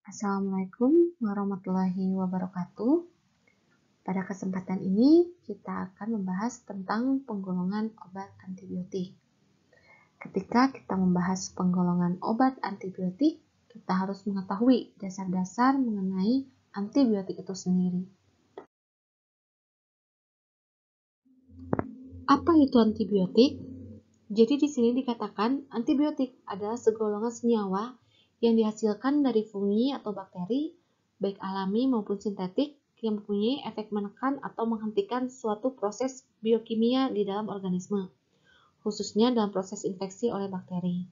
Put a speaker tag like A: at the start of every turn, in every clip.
A: Assalamualaikum warahmatullahi wabarakatuh. Pada kesempatan ini, kita akan membahas tentang penggolongan obat antibiotik. Ketika kita membahas penggolongan obat antibiotik, kita harus mengetahui dasar-dasar mengenai antibiotik itu sendiri. Apa itu antibiotik? Jadi di sini dikatakan antibiotik adalah segolongan senyawa yang dihasilkan dari fungi atau bakteri, baik alami maupun sintetik, yang mempunyai efek menekan atau menghentikan suatu proses biokimia di dalam organisme, khususnya dalam proses infeksi oleh bakteri.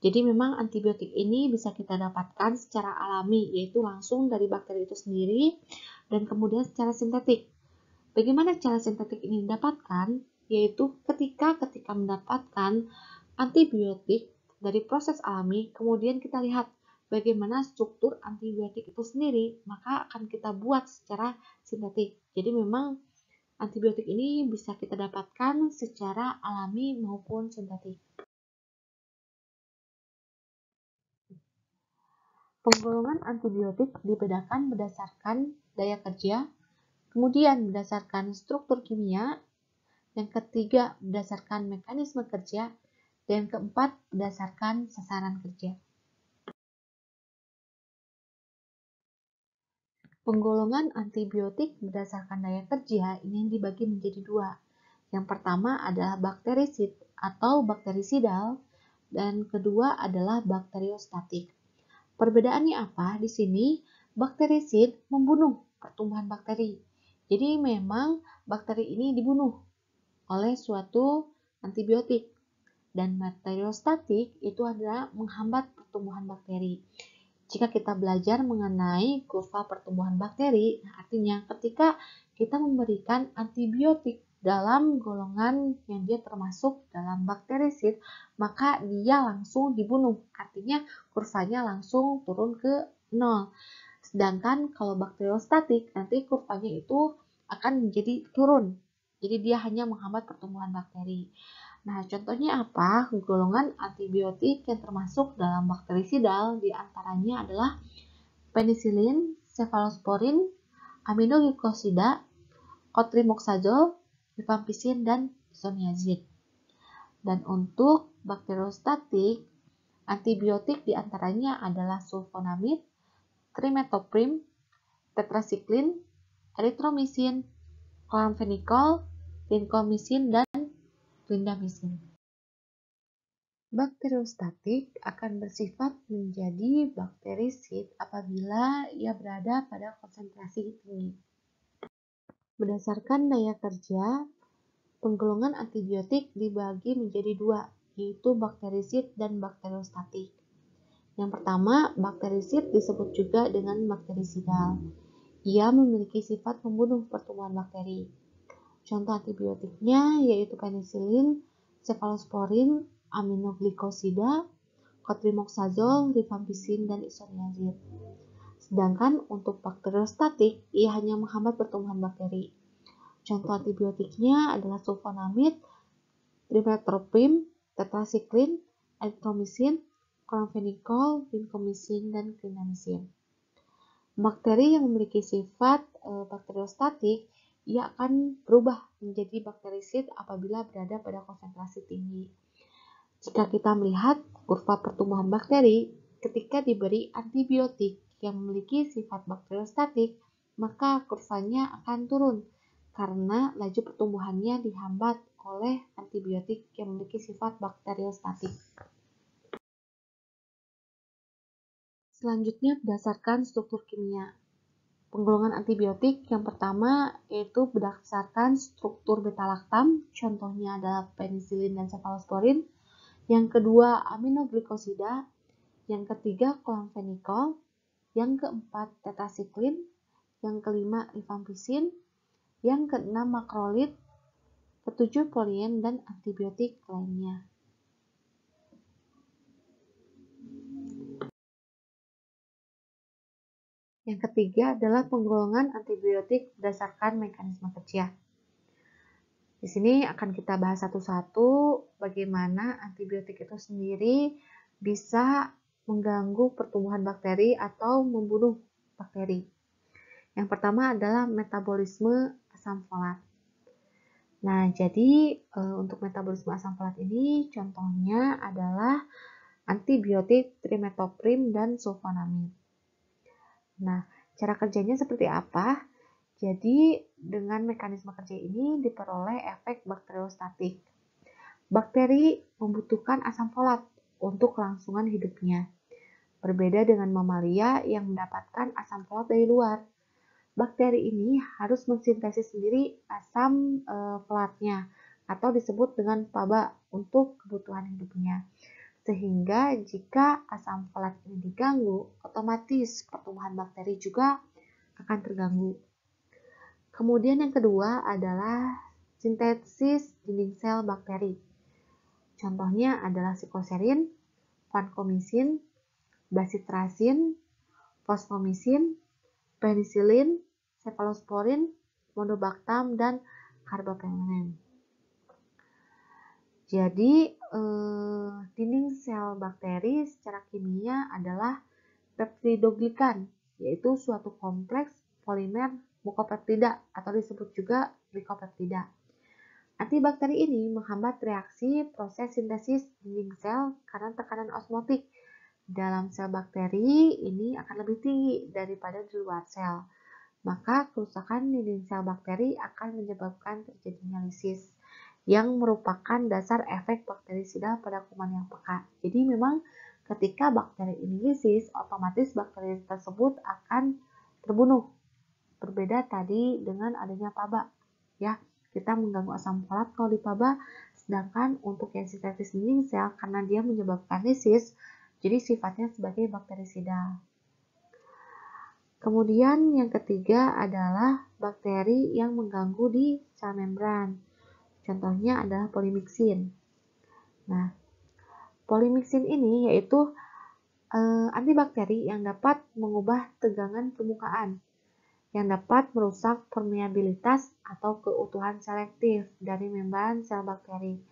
A: Jadi memang antibiotik ini bisa kita dapatkan secara alami, yaitu langsung dari bakteri itu sendiri, dan kemudian secara sintetik. Bagaimana cara sintetik ini didapatkan? Yaitu ketika mendapatkan antibiotik dari proses alami, kemudian kita lihat bagaimana struktur antibiotik itu sendiri, maka akan kita buat secara sintetik. Jadi memang antibiotik ini bisa kita dapatkan secara alami maupun sintetik. Penggolongan antibiotik dibedakan berdasarkan daya kerja, kemudian berdasarkan struktur kimia, yang ketiga berdasarkan mekanisme kerja, dan keempat berdasarkan sasaran kerja. Penggolongan antibiotik berdasarkan daya kerja ini dibagi menjadi dua. Yang pertama adalah bakterisid atau bakterisidal, dan kedua adalah bakteriostatik. Perbedaannya apa? Di sini bakterisid membunuh pertumbuhan bakteri. Jadi memang bakteri ini dibunuh oleh suatu antibiotik. Dan bakteriostatik itu adalah menghambat pertumbuhan bakteri. Jika kita belajar mengenai kurva pertumbuhan bakteri, artinya ketika kita memberikan antibiotik dalam golongan yang dia termasuk dalam bakterisid, maka dia langsung dibunuh. Artinya kurvanya langsung turun ke 0. Sedangkan kalau bakteriostatik, nanti kurvanya itu akan menjadi turun. Jadi dia hanya menghambat pertumbuhan bakteri. Nah, contohnya apa? Golongan antibiotik yang termasuk dalam bakterisidal diantaranya adalah penisilin, cefalosporin, aminoglikosida, cotrimoxazole, rifampicin, dan isoniazid. Dan untuk bakteriostatik, antibiotik diantaranya adalah sulfonamid, trimetoprim, tetrasiklin, eritromisin, chloramphenicol, vancomycin, dan clindamycin. Bakteriostatik akan bersifat menjadi bakterisid apabila ia berada pada konsentrasi tinggi. Berdasarkan daya kerja, penggolongan antibiotik dibagi menjadi dua, yaitu bakterisid dan bakteriostatik. Yang pertama, bakterisid disebut juga dengan bakterisidal. Ia memiliki sifat membunuh pertumbuhan bakteri. Contoh antibiotiknya yaitu penisilin, cefalosporin, aminoglikosida, cotrimoxazole, rifampicin, dan isoniazid. Sedangkan untuk bakteriostatik, ia hanya menghambat pertumbuhan bakteri. Contoh antibiotiknya adalah sulfonamid, trimetoprim, tetrasiklin, eritromisin, chloramphenicol, vancomycin, dan clindamycin. Bakteri yang memiliki sifat bakteriostatik, ia akan berubah menjadi bakterisid apabila berada pada konsentrasi tinggi. Jika kita melihat kurva pertumbuhan bakteri, ketika diberi antibiotik yang memiliki sifat bakteriostatik, maka kurvanya akan turun karena laju pertumbuhannya dihambat oleh antibiotik yang memiliki sifat bakteriostatik. Selanjutnya berdasarkan struktur kimia. Penggolongan antibiotik yang pertama yaitu berdasarkan struktur beta-laktam, contohnya adalah penisilin dan cefalosporin. Yang kedua aminoglikosida, yang ketiga chloramphenicol, yang keempat tetrasiklin, yang kelima rifampicin, yang keenam makrolid, ketujuh polien, dan antibiotik lainnya. Yang ketiga adalah penggolongan antibiotik berdasarkan mekanisme kerja. Di sini akan kita bahas satu-satu bagaimana antibiotik itu sendiri bisa mengganggu pertumbuhan bakteri atau membunuh bakteri. Yang pertama adalah metabolisme asam folat. Nah, jadi untuk metabolisme asam folat ini contohnya adalah antibiotik trimethoprim dan sulfonamid. Nah, cara kerjanya seperti apa? Jadi, dengan mekanisme kerja ini diperoleh efek bakteriostatik. Bakteri membutuhkan asam folat untuk kelangsungan hidupnya. Berbeda dengan mamalia yang mendapatkan asam folat dari luar. Bakteri ini harus mensintesis sendiri asam folatnya atau disebut dengan PABA untuk kebutuhan hidupnya. Sehingga jika asam folat ini diganggu, otomatis pertumbuhan bakteri juga akan terganggu. Kemudian yang kedua adalah sintesis dinding sel bakteri. Contohnya adalah sikoserin, vancomycin, bacitracin, fosfomycin, penisilin, cephalosporin, monobactam, dan carbapenem. Jadi, dinding sel bakteri secara kimia adalah peptidoglikan, yaitu suatu kompleks polimer mukopeptida atau disebut juga glikopeptida. Antibakteri ini menghambat reaksi proses sintesis dinding sel karena tekanan osmotik dalam sel bakteri ini akan lebih tinggi daripada di luar sel. Maka kerusakan dinding sel bakteri akan menyebabkan terjadinya lisis yang merupakan dasar efek bakterisida pada kuman yang peka. Jadi memang ketika bakteri ini lisis, otomatis bakteri tersebut akan terbunuh. Berbeda tadi dengan adanya PABA. Ya, kita mengganggu asam folat kalau di PABA, sedangkan untuk yang sintetis dinding sel karena dia menyebabkan lisis, jadi sifatnya sebagai bakterisida. Kemudian yang ketiga adalah bakteri yang mengganggu di sel membran. Contohnya adalah polimixin. Nah, polimixin ini yaitu antibakteri yang dapat mengubah tegangan permukaan, yang dapat merusak permeabilitas atau keutuhan selektif dari membran sel bakteri.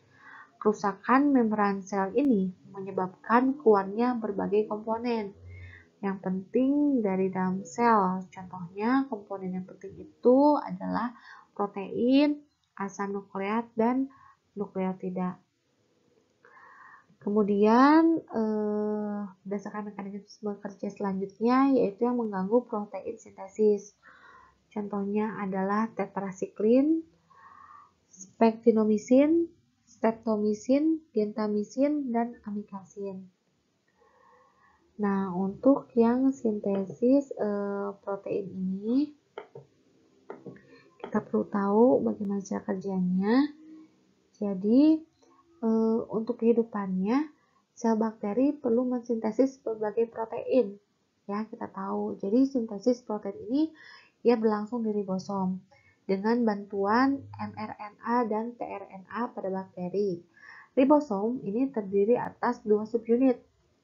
A: Kerusakan membran sel ini menyebabkan keluarnya berbagai komponen yang penting dari dalam sel. Contohnya, komponen yang penting itu adalah protein, asam nukleat, dan nukleotida. Kemudian, berdasarkan mekanisme kerja selanjutnya, yaitu yang mengganggu protein sintesis. Contohnya adalah tetrasiklin, spektinomycin, streptomycin, gentamicin, dan amikacin. Nah, untuk yang sintesis protein ini, kita perlu tahu bagaimana cara kerjanya. Jadi, untuk kehidupannya, sel bakteri perlu mensintesis berbagai protein. Ya, kita tahu. Jadi, sintesis protein ini ia berlangsung di ribosom dengan bantuan mRNA dan tRNA pada bakteri. Ribosom ini terdiri atas dua subunit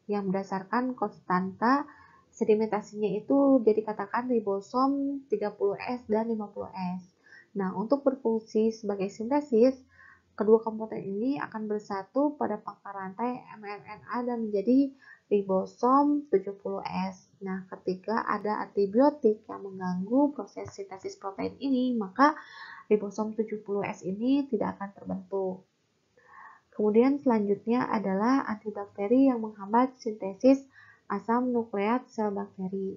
A: yang berdasarkan konstanta sedimentasinya itu jadi katakan ribosom 30S dan 50S. Nah, untuk berfungsi sebagai sintesis, kedua komponen ini akan bersatu pada pangkal rantai mRNA dan menjadi ribosom 70S. Nah, ketika ada antibiotik yang mengganggu proses sintesis protein ini, maka ribosom 70S ini tidak akan terbentuk. Kemudian selanjutnya adalah antibakteri yang menghambat sintesis asam nukleat sel bakteri.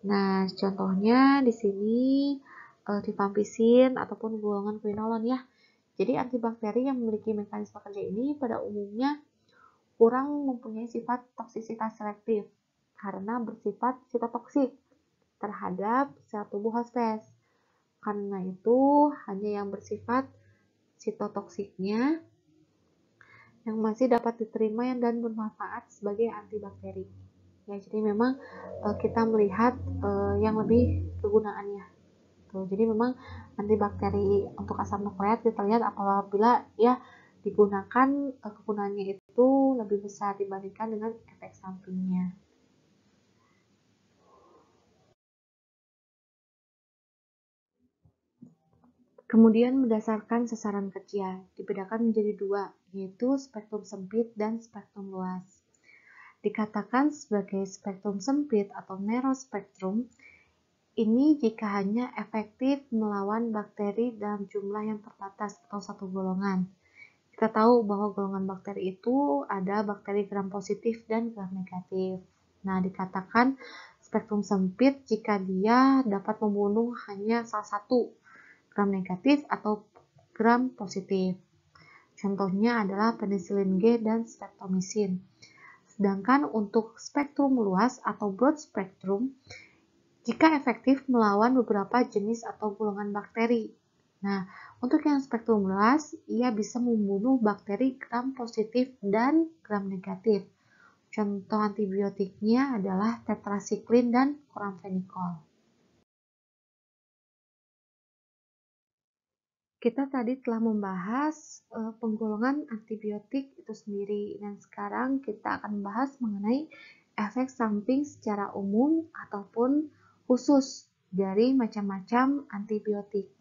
A: Nah, contohnya di sini rifampicin ataupun golongan quinolon ya. Jadi antibakteri yang memiliki mekanisme kerja ini pada umumnya kurang mempunyai sifat toksisitas selektif karena bersifat sitotoksik terhadap sel tubuh hospes. Karena itu hanya yang bersifat sitotoksiknya yang masih dapat diterima dan bermanfaat sebagai antibakteri. Ya, jadi memang kita melihat yang lebih kegunaannya. Tuh, jadi memang antibakteri untuk asam nukleat kita lihat apabila ya digunakan kegunaannya itu lebih besar dibandingkan dengan efek sampingnya. Kemudian berdasarkan sasaran kerja dibedakan menjadi dua, yaitu spektrum sempit dan spektrum luas. Di dikatakan sebagai spektrum sempit atau narrow spectrum. Ini jika hanya efektif melawan bakteri dalam jumlah yang terbatas atau satu golongan. Kita tahu bahwa golongan bakteri itu ada bakteri gram positif dan gram negatif. Nah, dikatakan spektrum sempit jika dia dapat membunuh hanya salah satu gram negatif atau gram positif. Contohnya adalah penisilin G dan streptomycin. Sedangkan untuk spektrum luas atau broad spectrum, jika efektif melawan beberapa jenis atau golongan bakteri. Nah, untuk yang spektrum luas, ia bisa membunuh bakteri gram positif dan gram negatif. Contoh antibiotiknya adalah tetrasiklin dan chloramphenicol. Kita tadi telah membahas penggolongan antibiotik itu sendiri, dan sekarang kita akan membahas mengenai efek samping secara umum ataupun khusus dari macam-macam antibiotik.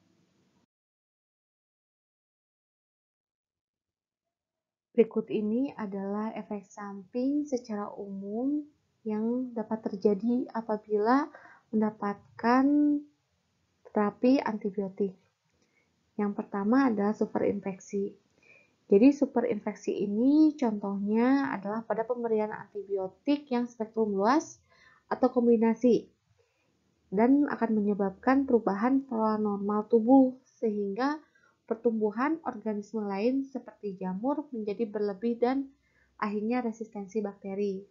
A: Berikut ini adalah efek samping secara umum yang dapat terjadi apabila mendapatkan terapi antibiotik. Yang pertama adalah superinfeksi. Jadi superinfeksi ini contohnya adalah pada pemberian antibiotik yang spektrum luas atau kombinasi dan akan menyebabkan perubahan pola normal tubuh sehingga pertumbuhan organisme lain seperti jamur menjadi berlebih dan akhirnya resistensi bakteri.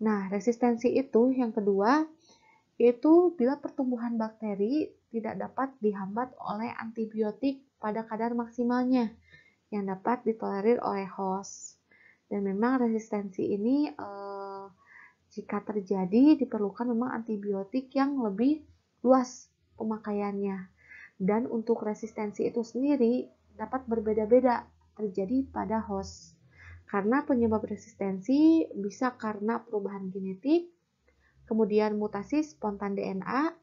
A: Nah, resistensi itu yang kedua, yaitu bila pertumbuhan bakteri tidak dapat dihambat oleh antibiotik pada kadar maksimalnya yang dapat ditolerir oleh host. Dan memang resistensi ini jika terjadi diperlukan memang antibiotik yang lebih luas pemakaiannya. Dan untuk resistensi itu sendiri dapat berbeda-beda terjadi pada host. Karena penyebab resistensi bisa karena perubahan genetik, kemudian mutasi spontan DNA,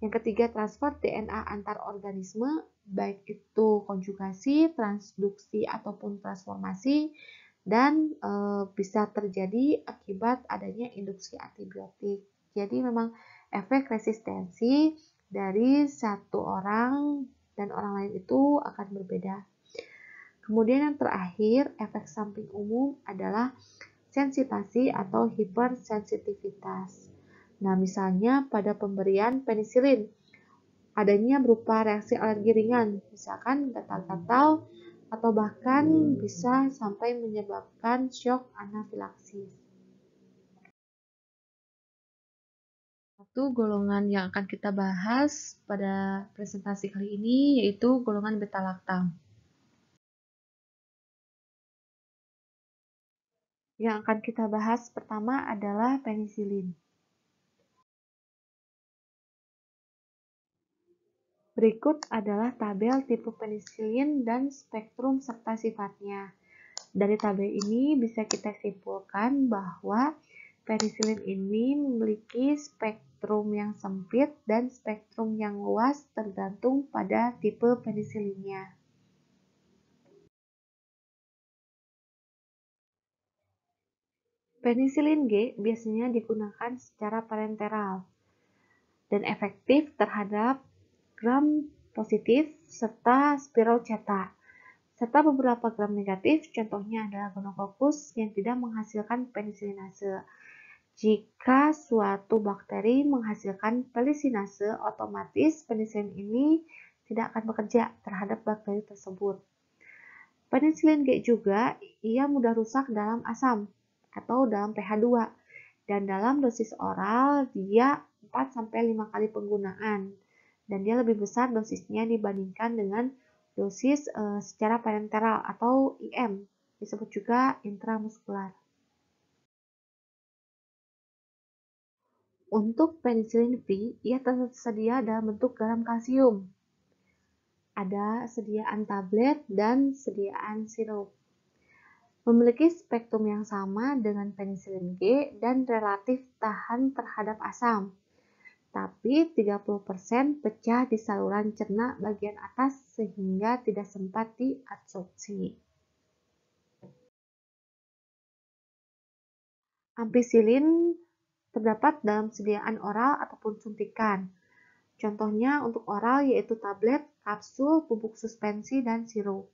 A: yang ketiga transfer DNA antar organisme, baik itu konjugasi, transduksi, ataupun transformasi, dan bisa terjadi akibat adanya induksi antibiotik. Jadi memang efek resistensi dari satu orang dan orang lain itu akan berbeda. Kemudian yang terakhir, efek samping umum adalah sensitasi atau hipersensitivitas. Nah, misalnya pada pemberian penisilin, adanya berupa reaksi alergi ringan, misalkan gatal-gatal, atau bahkan bisa sampai menyebabkan shock anafilaksis. Satu golongan yang akan kita bahas pada presentasi kali ini yaitu golongan beta-lactam. Yang akan kita bahas pertama adalah penisilin. Berikut adalah tabel tipe penisilin dan spektrum serta sifatnya. Dari tabel ini bisa kita simpulkan bahwa penisilin ini memiliki spektrum yang sempit dan spektrum yang luas tergantung pada tipe penisilinnya. Penisilin G biasanya digunakan secara parenteral dan efektif terhadap gram positif serta spiroceta, serta beberapa gram negatif, contohnya adalah gonococcus yang tidak menghasilkan penisilinase. Jika suatu bakteri menghasilkan pelisinase, otomatis penisilin ini tidak akan bekerja terhadap bakteri tersebut. Penisilin G juga ia mudah rusak dalam asam atau dalam pH 2 dan dalam dosis oral dia 4-5 kali penggunaan dan dia lebih besar dosisnya dibandingkan dengan dosis secara parenteral atau IM, disebut juga intramuskular. Untuk penisilin V, ia tersedia dalam bentuk garam kalsium. Ada sediaan tablet dan sediaan sirup. Memiliki spektrum yang sama dengan penisilin G dan relatif tahan terhadap asam. Tapi 30% pecah di saluran cerna bagian atas sehingga tidak sempat diabsorpsi. Ampicillin terdapat dalam sediaan oral ataupun suntikan. Contohnya untuk oral yaitu tablet, kapsul, bubuk suspensi, dan sirup.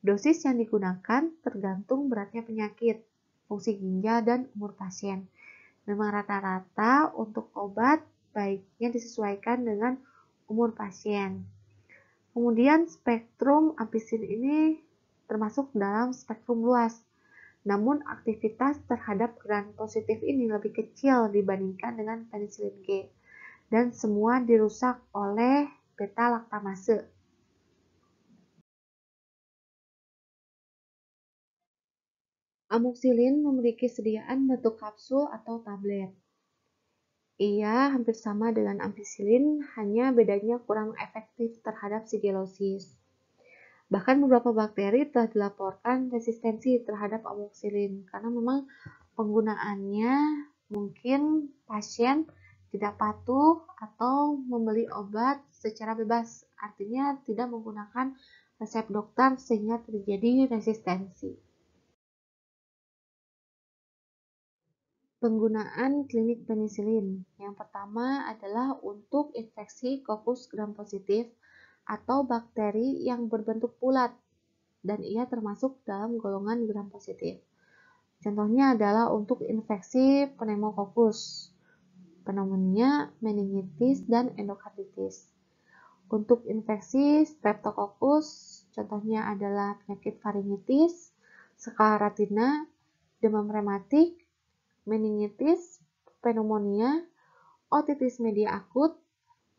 A: Dosis yang digunakan tergantung beratnya penyakit, fungsi ginjal, dan umur pasien. Memang rata-rata untuk obat baiknya disesuaikan dengan umur pasien. Kemudian spektrum ampicillin ini termasuk dalam spektrum luas. Namun aktivitas terhadap gram positif ini lebih kecil dibandingkan dengan penisilin G. Dan semua dirusak oleh beta laktamase. Amoxicillin memiliki sediaan bentuk kapsul atau tablet. Ia hampir sama dengan ampicillin, hanya bedanya kurang efektif terhadap sigelosis. Bahkan beberapa bakteri telah dilaporkan resistensi terhadap amoxicillin karena memang penggunaannya mungkin pasien tidak patuh atau membeli obat secara bebas, artinya tidak menggunakan resep dokter sehingga terjadi resistensi. Penggunaan klinik penisilin. Yang pertama adalah untuk infeksi Coccus gram-positif atau bakteri yang berbentuk bulat dan ia termasuk dalam golongan gram-positif. Contohnya adalah untuk infeksi pneumococcus, pneumonia, meningitis, dan endokarditis. Untuk infeksi streptococcus, contohnya adalah penyakit faringitis, sklerotina, demam rematik, meningitis, pneumonia, otitis media akut,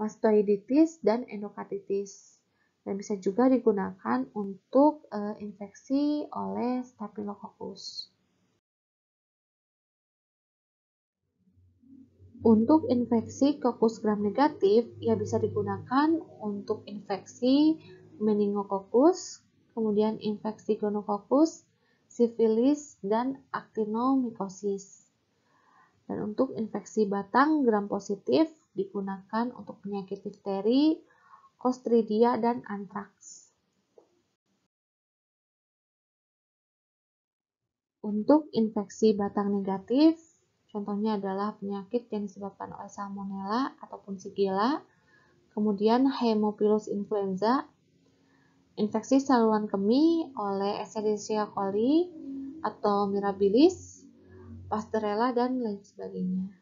A: mastoiditis, dan endokarditis. Dan bisa juga digunakan untuk infeksi oleh Staphylococcus. Untuk infeksi Coccus gram negatif, ia bisa digunakan untuk infeksi meningococcus, kemudian infeksi gonococcus, sifilis, dan actinomycosis. Dan untuk infeksi batang gram positif digunakan untuk penyakit difteri, Clostridia, dan antraks. Untuk infeksi batang negatif, contohnya adalah penyakit yang disebabkan oleh Salmonella ataupun Shigella, kemudian Haemophilus influenza, infeksi saluran kemih oleh Escherichia coli atau Mirabilis, Pasteurella, dan lain sebagainya.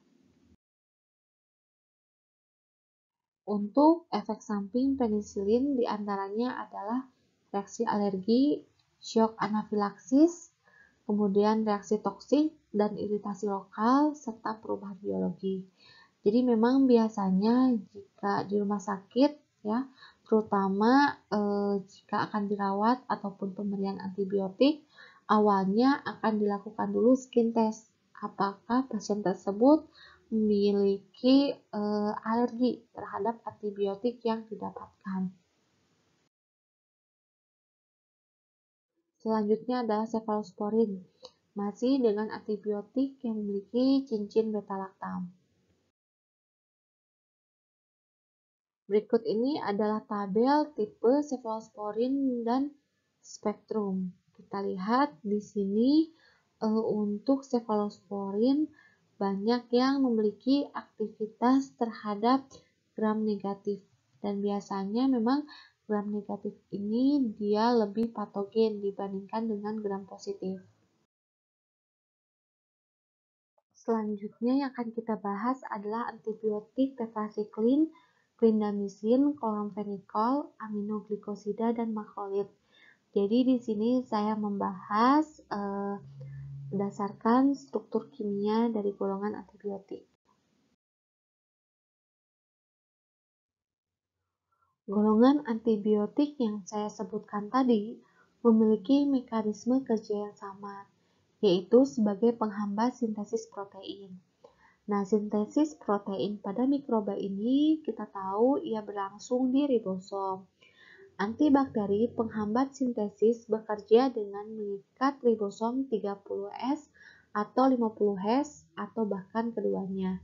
A: Untuk efek samping penisilin diantaranya adalah reaksi alergi, syok anafilaksis, kemudian reaksi toksik dan iritasi lokal, serta perubahan biologi. Jadi memang biasanya jika di rumah sakit ya, terutama jika akan dirawat ataupun pemberian antibiotik, awalnya akan dilakukan dulu skin test. Apakah pasien tersebut memiliki alergi terhadap antibiotik yang didapatkan. Selanjutnya adalah cefalosporin, masih dengan antibiotik yang memiliki cincin beta-laktam. Berikut ini adalah tabel tipe cefalosporin dan spektrum. Kita lihat di sini untuk cefalosporin banyak yang memiliki aktivitas terhadap gram negatif dan biasanya memang gram negatif ini dia lebih patogen dibandingkan dengan gram positif. Selanjutnya yang akan kita bahas adalah antibiotik tetrasiklin, clindamycin, chloramphenicol, aminoglikosida, dan makrolid. Jadi di sini saya membahas berdasarkan struktur kimia dari golongan antibiotik. Golongan antibiotik yang saya sebutkan tadi memiliki mekanisme kerja yang sama, yaitu sebagai penghambat sintesis protein. Nah, sintesis protein pada mikroba ini kita tahu ia berlangsung di ribosom. Antibakteri penghambat sintesis bekerja dengan mengikat ribosom 30S atau 50S atau bahkan keduanya.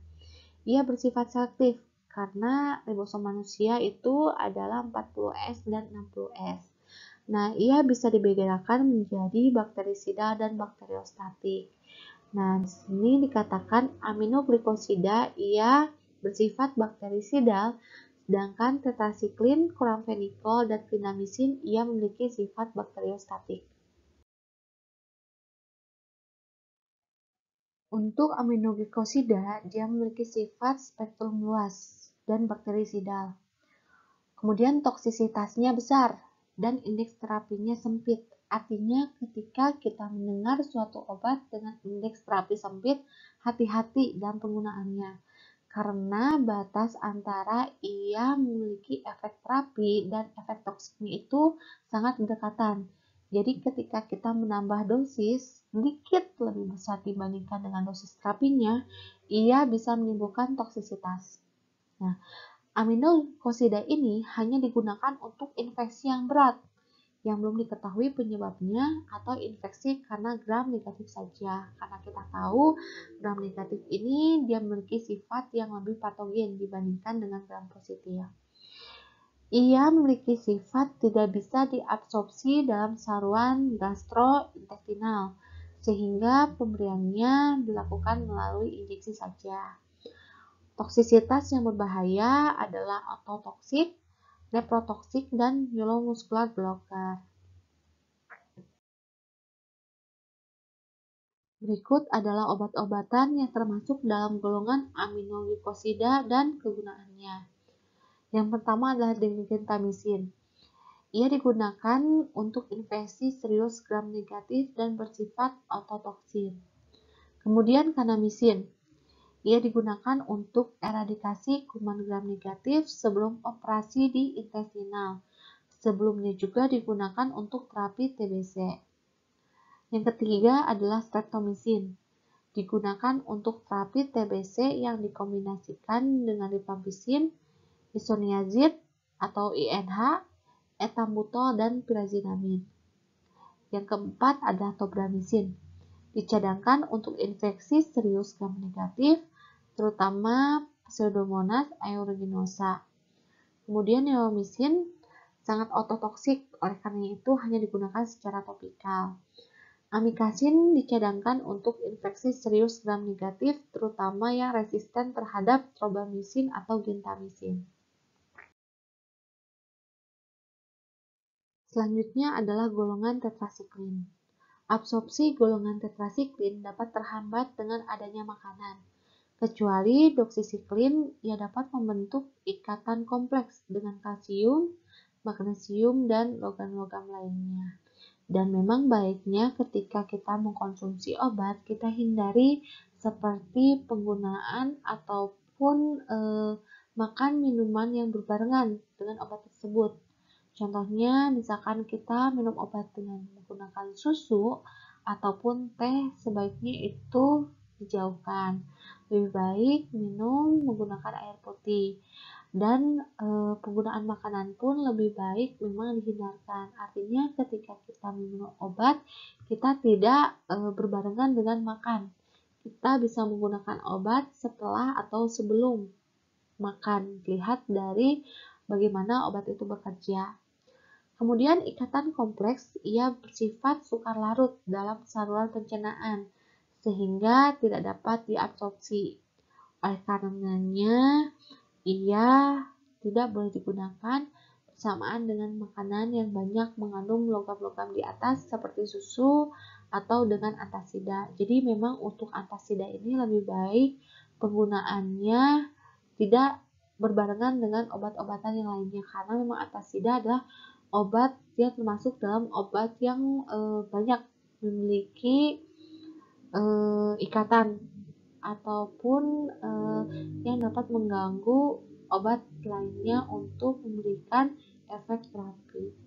A: Ia bersifat selektif karena ribosom manusia itu adalah 40S dan 60S. Nah, ia bisa dibedakan menjadi bakterisida dan bakteriostatik. Nah, di sini dikatakan aminoglikosida ia bersifat bakterisidal, sedangkan tetrasiklin, chloramphenicol, dan clindamycin ia memiliki sifat bakteriostatik. Untuk aminoglikosida, dia memiliki sifat spektrum luas dan bakterisidal. Kemudian toksisitasnya besar dan indeks terapinya sempit. Artinya ketika kita mendengar suatu obat dengan indeks terapi sempit, hati-hati dalam penggunaannya. Karena batas antara ia memiliki efek terapi dan efek toksiknya itu sangat berdekatan. Jadi ketika kita menambah dosis sedikit lebih besar dibandingkan dengan dosis terapinya, ia bisa menimbulkan toksisitas. Nah, aminoglikosida ini hanya digunakan untuk infeksi yang berat, yang belum diketahui penyebabnya, atau infeksi karena gram negatif saja. Karena kita tahu gram negatif ini dia memiliki sifat yang lebih patogen dibandingkan dengan gram positif. Ia memiliki sifat tidak bisa diabsorpsi dalam saluran gastrointestinal, sehingga pemberiannya dilakukan melalui injeksi saja. Toksisitas yang berbahaya adalah ototoksik, nephrotoksik, dan neuromuscular blocker. Berikut adalah obat-obatan yang termasuk dalam golongan aminoglikosida dan kegunaannya. Yang pertama adalah gentamicin. Ia digunakan untuk infeksi serius gram negatif dan bersifat ototoksin. Kemudian kanamicin. Ia digunakan untuk eradikasi kuman gram negatif sebelum operasi di intestinal. Sebelumnya juga digunakan untuk terapi TBC. Yang ketiga adalah streptomycin. Digunakan untuk terapi TBC yang dikombinasikan dengan rifampicin, isoniazid atau INH, ethambutol, dan pyrazinamin. Yang keempat adalah tobramycin. Dicadangkan untuk infeksi serius gram negatif, terutama Pseudomonas aeruginosa. Kemudian neomycin sangat ototoksik, oleh karena itu hanya digunakan secara topikal. Amikacin dicadangkan untuk infeksi serius gram negatif, terutama yang resisten terhadap strobamycin atau gentamicin. Selanjutnya adalah golongan tetrasiklin. Absorpsi golongan tetrasiklin dapat terhambat dengan adanya makanan, kecuali doksisiklin ia dapat membentuk ikatan kompleks dengan kalsium, magnesium, dan logam-logam lainnya. Dan memang baiknya ketika kita mengkonsumsi obat, kita hindari seperti penggunaan ataupun makan minuman yang berbarengan dengan obat tersebut. Contohnya, misalkan kita minum obat dengan menggunakan susu ataupun teh, sebaiknya itu dijauhkan. Lebih baik minum menggunakan air putih. Dan penggunaan makanan pun lebih baik memang dihindarkan. Artinya ketika kita minum obat, kita tidak berbarengan dengan makan. Kita bisa menggunakan obat setelah atau sebelum makan. Dilihat dari bagaimana obat itu bekerja. Kemudian ikatan kompleks ia bersifat sukar larut dalam saluran pencernaan sehingga tidak dapat diabsorpsi. Oleh karenanya ia tidak boleh digunakan bersamaan dengan makanan yang banyak mengandung logam-logam di atas seperti susu atau dengan antasida. Jadi memang untuk antasida ini lebih baik penggunaannya tidak berbarengan dengan obat-obatan yang lainnya karena memang antasida adalah obat yang termasuk dalam obat yang banyak memiliki ikatan ataupun yang dapat mengganggu obat lainnya untuk memberikan efek terapi.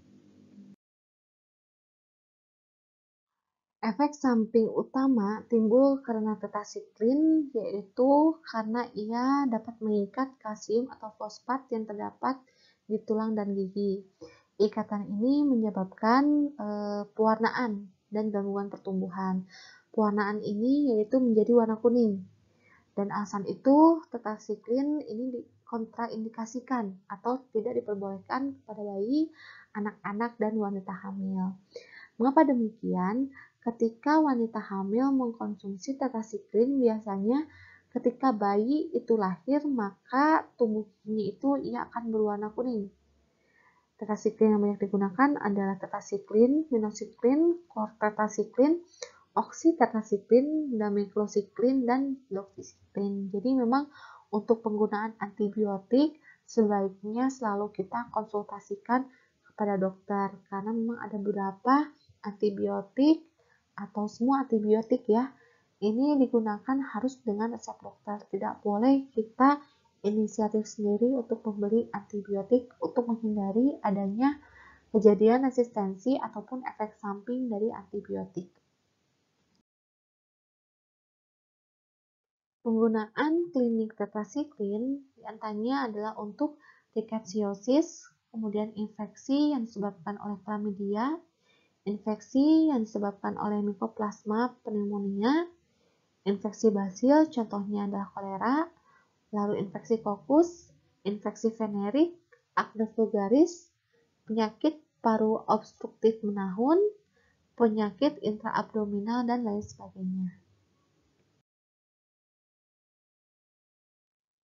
A: Efek samping utama timbul karena tetrasiklin, yaitu karena ia dapat mengikat kalsium atau fosfat yang terdapat di tulang dan gigi. Ikatan ini menyebabkan pewarnaan dan gangguan pertumbuhan. Pewarnaan ini yaitu menjadi warna kuning. Dan alasan itu, tetrasiklin ini kontraindikasikan atau tidak diperbolehkan pada bayi, anak-anak, dan wanita hamil. Mengapa demikian? Ketika wanita hamil mengkonsumsi tetrasiklin, biasanya ketika bayi itu lahir, maka tubuhnya itu ia akan berwarna kuning. Tetrasiklin yang banyak digunakan adalah tetrasiklin, minosiklin, klortetrasiklin, oksitetrasiklin, dameglosiklin, dan doxycycline. Jadi memang untuk penggunaan antibiotik sebaiknya selalu kita konsultasikan kepada dokter, karena memang ada beberapa antibiotik atau semua antibiotik ya, ini digunakan harus dengan resep dokter. Tidak boleh kita inisiatif sendiri untuk membeli antibiotik untuk menghindari adanya kejadian resistensi ataupun efek samping dari antibiotik. Penggunaan klinik tetrasiklin diantaranya adalah untuk rickettsiosis, kemudian infeksi yang disebabkan oleh chlamydia, infeksi yang disebabkan oleh mycoplasma pneumonia, infeksi basil, contohnya adalah kolera, lalu infeksi kokus, infeksi venerik, akne vulgaris, penyakit paru obstruktif menahun, penyakit intraabdominal, dan lain sebagainya.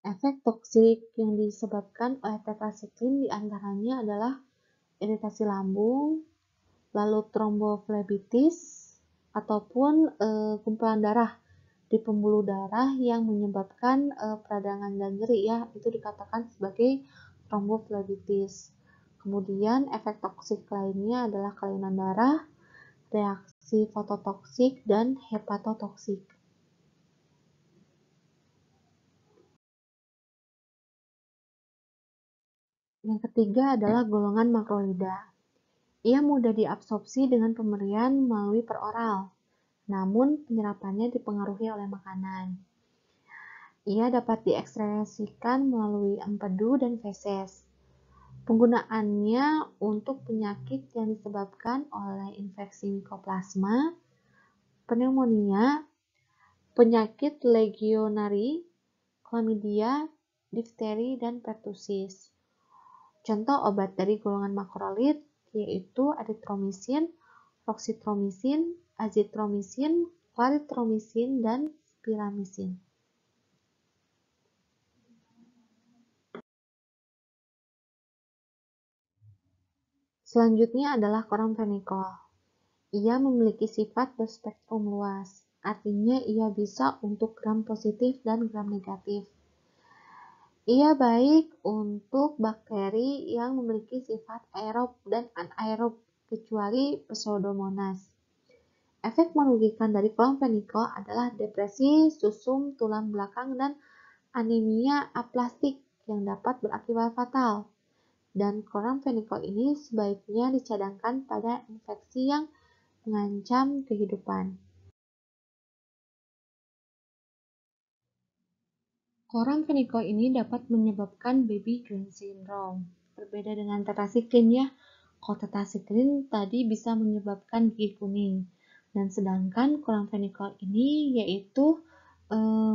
A: Efek toksik yang disebabkan oleh tetrasiklin diantaranya adalah iritasi lambung, lalu tromboflebitis, ataupun gumpalan darah di pembuluh darah yang menyebabkan peradangan dan nyeri ya, itu dikatakan sebagai tromboflebitis. Kemudian efek toksik lainnya adalah kelainan darah, reaksi fototoksik, dan hepatotoksik. Yang ketiga adalah golongan makrolida. Ia mudah diabsorpsi dengan pemberian melalui peroral, namun penyerapannya dipengaruhi oleh makanan. Ia dapat diekspresikan melalui empedu dan feses. Penggunaannya untuk penyakit yang disebabkan oleh infeksi mycoplasma, pneumonia, penyakit legionari, chlamydia, difteri, dan pertusis. Contoh obat dari golongan makrolid yaitu aditromisin, roksitromisin, azitromisin, klaritromisin, dan spiramisin. Selanjutnya adalah chloramphenicol. Ia memiliki sifat berspektrum luas, artinya ia bisa untuk gram positif dan gram negatif. Ia baik untuk bakteri yang memiliki sifat aerob dan anaerob, kecuali Pseudomonas. Efek merugikan dari chloramphenicol adalah depresi susum tulang belakang dan anemia aplastik yang dapat berakibat fatal. Dan chloramphenicol ini sebaiknya dicadangkan pada infeksi yang mengancam kehidupan. Chloramphenicol ini dapat menyebabkan baby green syndrome. Berbeda dengan tetrasiklin ya. Kalau tetrasiklin tadi bisa menyebabkan gigi kuning. Dan sedangkan chloramphenicol ini yaitu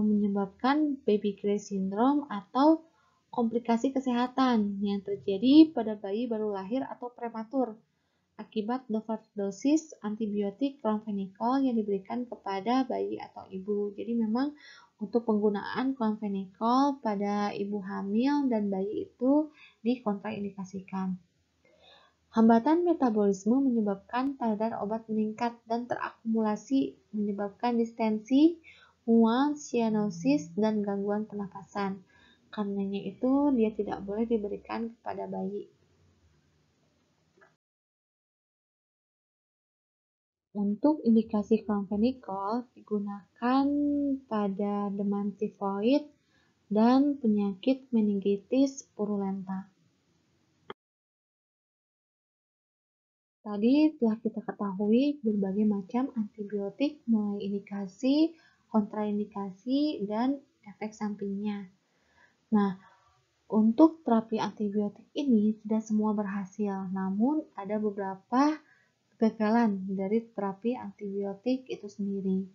A: menyebabkan baby green syndrome atau komplikasi kesehatan yang terjadi pada bayi baru lahir atau prematur akibat overdosis antibiotik chloramphenicol yang diberikan kepada bayi atau ibu. Jadi memang untuk penggunaan chloramphenicol pada ibu hamil dan bayi itu dikontraindikasikan. Hambatan metabolisme menyebabkan kadar obat meningkat dan terakumulasi, menyebabkan distensi, mual, cyanosis, dan gangguan pernapasan. Karenanya itu dia tidak boleh diberikan kepada bayi. Untuk indikasi chloramphenicol digunakan pada demam tifoid dan penyakit meningitis purulenta. Tadi telah kita ketahui berbagai macam antibiotik mulai indikasi, kontraindikasi, dan efek sampingnya. Nah, untuk terapi antibiotik ini tidak semua berhasil, namun ada beberapa kegagalan dari terapi antibiotik itu sendiri.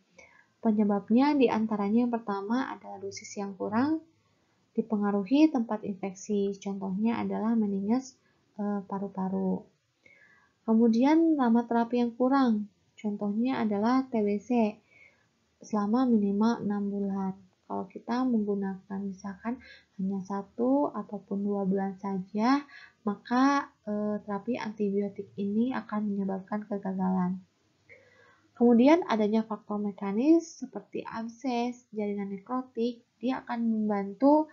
A: Penyebabnya diantaranya yang pertama adalah dosis yang kurang, dipengaruhi tempat infeksi, contohnya adalah meninges paru-paru. Kemudian lama terapi yang kurang, contohnya adalah TBC selama minimal 6 bulan. Kalau kita menggunakan misalkan hanya 1 ataupun 2 bulan saja, maka terapi antibiotik ini akan menyebabkan kegagalan. Kemudian adanya faktor mekanis seperti abses, jaringan nekrotik, dia akan membantu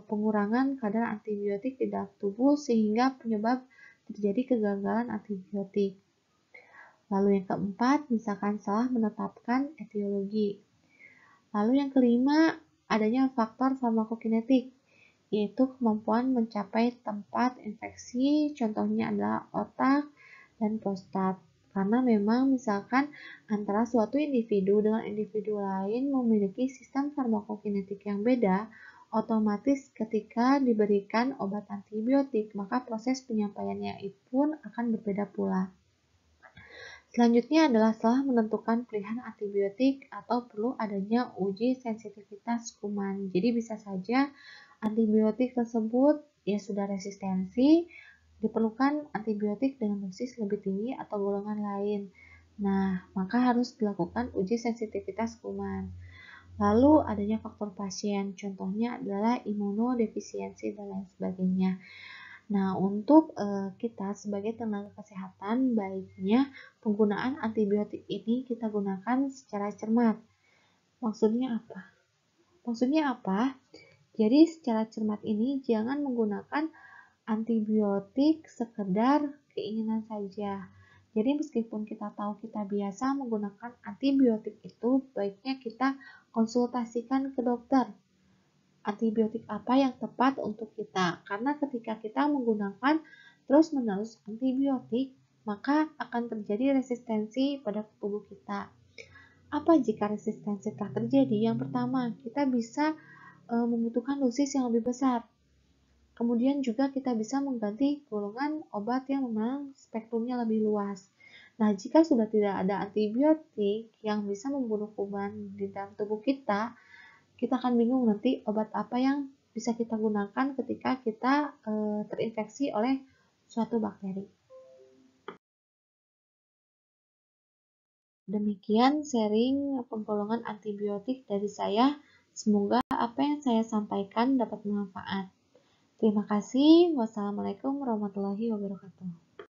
A: pengurangan kadar antibiotik di dalam tubuh sehingga penyebab terjadi kegagalan antibiotik. Lalu yang keempat, misalkan salah menetapkan etiologi. Lalu yang kelima, adanya faktor farmakokinetik, yaitu kemampuan mencapai tempat infeksi, contohnya adalah otak dan prostat. Karena memang misalkan antara suatu individu dengan individu lain memiliki sistem farmakokinetik yang beda, otomatis ketika diberikan obat antibiotik, maka proses penyampaiannya pun akan berbeda pula. Selanjutnya adalah salah menentukan pilihan antibiotik atau perlu adanya uji sensitivitas kuman. Jadi bisa saja antibiotik tersebut ya sudah resistensi, diperlukan antibiotik dengan dosis lebih tinggi atau golongan lain. Nah, maka harus dilakukan uji sensitivitas kuman. Lalu adanya faktor pasien, contohnya adalah imunodefisiensi dan lain sebagainya. Nah, untuk kita sebagai tenaga kesehatan, baiknya penggunaan antibiotik ini kita gunakan secara cermat. Maksudnya apa? Jadi secara cermat ini jangan menggunakan antibiotik sekedar keinginan saja. Jadi meskipun kita tahu kita biasa menggunakan antibiotik itu, baiknya kita konsultasikan ke dokter. Antibiotik apa yang tepat untuk kita. Karena ketika kita menggunakan terus-menerus antibiotik, maka akan terjadi resistensi pada tubuh kita. Apa jika resistensi telah terjadi? Yang pertama, kita bisa membutuhkan dosis yang lebih besar. Kemudian juga kita bisa mengganti golongan obat yang memang spektrumnya lebih luas. Nah, jika sudah tidak ada antibiotik yang bisa membunuh kuman di dalam tubuh kita akan bingung nanti obat apa yang bisa kita gunakan ketika kita terinfeksi oleh suatu bakteri. Demikian sharing penggolongan antibiotik dari saya. Semoga apa yang saya sampaikan dapat bermanfaat. Terima kasih. Wassalamualaikum warahmatullahi wabarakatuh.